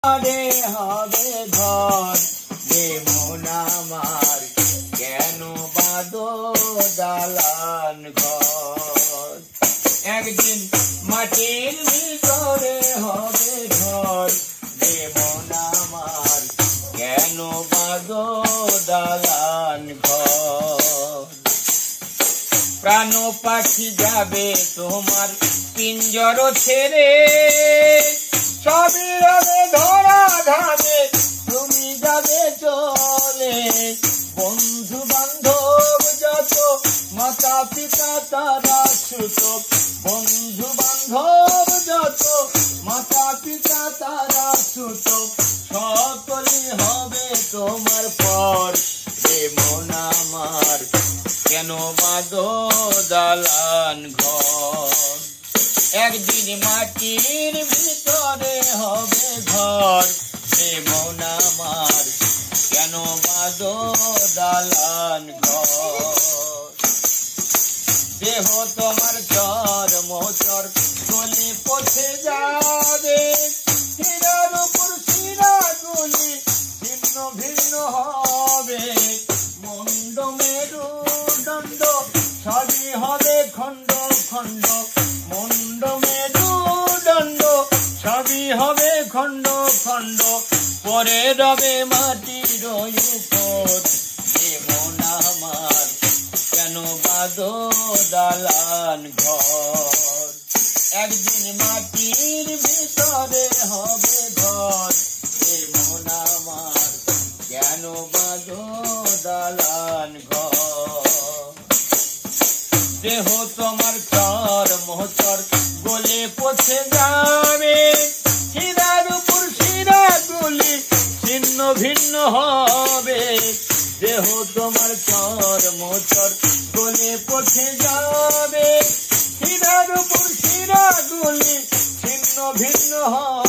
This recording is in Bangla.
আরে হবে ঘর যে মন আমার কেন বাঁধো দালান ঘর। একদিন মাটির ভিতরে হবে ঘর যে মন আমার কেন বাঁধো দালান ঘর। প্রাণ পাখি যাবে তোমার পিঞ্জর ছেড়ে, সবই রবে ধরা ধামে তুমি যাবে চলে। বন্ধু বান্ধব যত মাতা পিতা তারা ছুট, বন্ধু বান্ধব যত মাতা পিতা তারা ছুট, সকলে হবে তোমার পর এ মন আমার কেন বাঁধো দালান ঘর। একদিন মাটির ভিতরে হবে ঘর যে মন আমার কেন বাঁধো দালান ঘর। দেহ তোমার চর মোচর গলে পথে যাবে, হীরার উপর শিরা গুলি ভিন্ন ভিন্ন হবে। মন্ড মেরু দণ্ড সবই হবে খণ্ড খণ্ড, মন্ড মেরু দণ্ড সবই হবে খণ্ড খণ্ড। পরে রবে মাটির উপর এ মন আমার কেন বাঁধো দালান ঘর। একদিন মাটির ভিতরে হবে ঘর এ মন আমার কেন বাঁধো দালান ঘর। দেহ তোমার চর মোচর গলে পথে যাবে, হীরার উপর শিরা গুলি ছিন্ন ভিন্ন হবে। দেহ তোমার চর মোচর গলে পথে যাবে, হীরার উপর শিরা গুলি ছিন্ন ভিন্ন হবে।